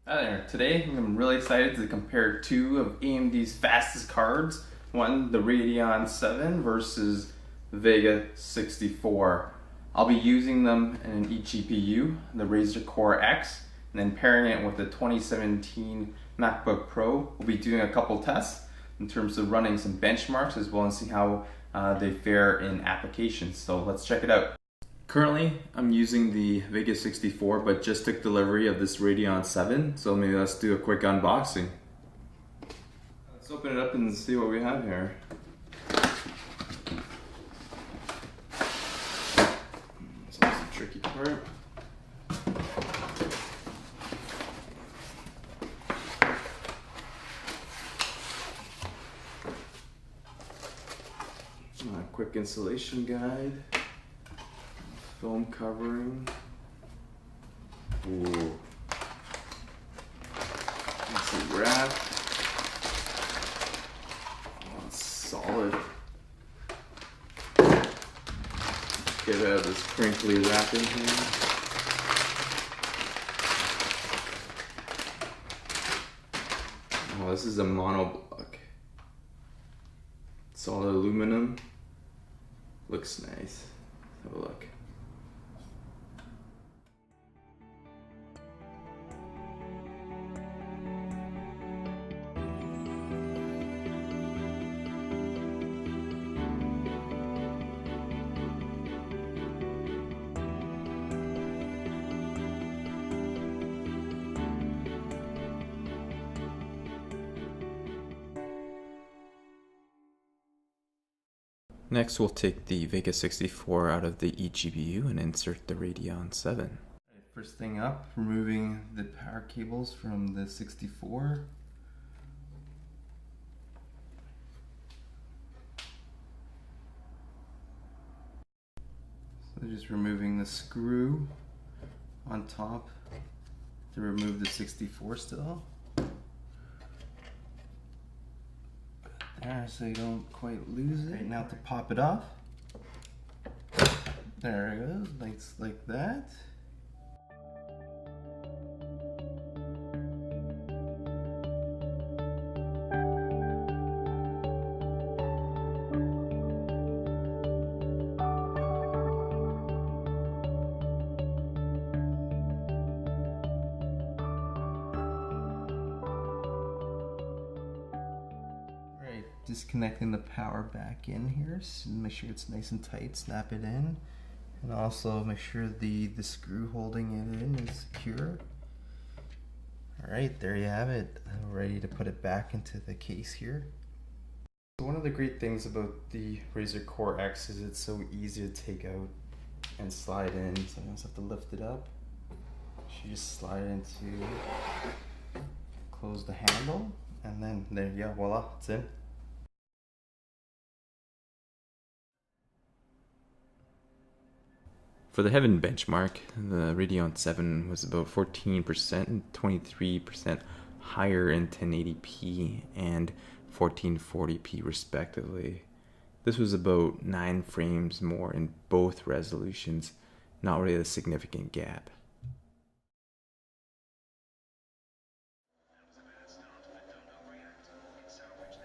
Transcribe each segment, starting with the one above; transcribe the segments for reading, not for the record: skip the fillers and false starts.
Hi there. Today I'm really excited to compare two of AMD's fastest cards. One, the Radeon VII versus Vega 64. I'll be using them in an eGPU, the Razer Core X, and then pairing it with the 2017 MacBook Pro. We'll be doing a couple tests in terms of running some benchmarks as well and see how they fare in applications. So let's check it out. Currently, I'm using the Vega 64, but just took delivery of this Radeon 7, so maybe let's do a quick unboxing. Let's open it up and see what we have here. It's always the tricky part. A quick installation guide. Film covering. Ooh. It's a wrap. Oh, it's solid. Get out of this crinkly wrap in here. Oh, this is a monoblock. Solid aluminum. Looks nice. Have a look. Next, we'll take the Vega 64 out of the eGPU and insert the Radeon 7. First thing up, removing the power cables from the 64. So just removing the screw on top to remove the 64 still. There, so you don't quite lose it. Right, now to pop it off. There it goes, like that. Disconnecting the power back in here, so make sure it's nice and tight, snap it in, and also make sure the screw holding it in is secure. Alright, there you have it. I'm ready to put it back into the case here. So one of the great things about the Razer Core X is it's so easy to take out and slide in, so you just have to lift it up. You just slide into, close the handle, and then there you go, voila, it's in. For the Heaven benchmark, the Radeon 7 was about 14% and 23% higher in 1080p and 1440p respectively. This was about 9 frames more in both resolutions, not really a significant gap.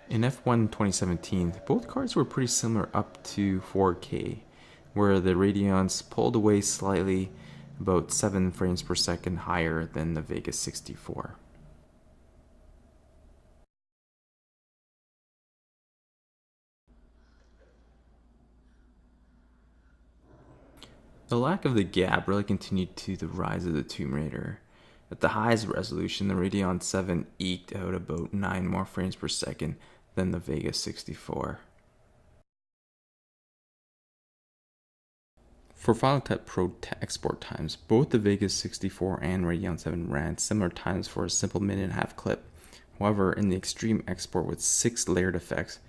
In F1 2017, both cards were pretty similar up to 4K, where the Radeons pulled away slightly, about 7 frames per second higher than the Vega 64. The lack of the gap really continued to the rise of the Tomb Raider. At the highest resolution, the Radeon 7 eked out about 9 more frames per second than the Vega 64. For Final Cut Pro export times, both the Vega 64 and Radeon 7 ran similar times for a simple minute-and-a-half clip. However, in the extreme export with 6 layered effects,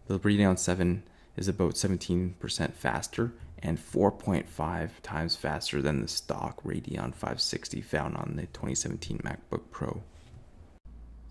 the Radeon 7 is about 17% faster and 4.5 times faster than the stock Radeon 560 found on the 2017 MacBook Pro.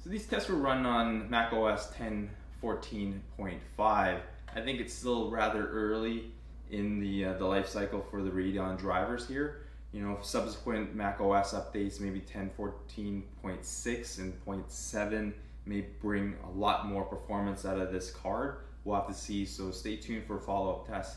So these tests were run on macOS 10.14.5. I think it's still rather early in the life cycle for the Radeon drivers here. You know, subsequent macOS updates, maybe 10.14.6 and 0.7 may bring a lot more performance out of this card. We'll have to see, so stay tuned for follow-up tests.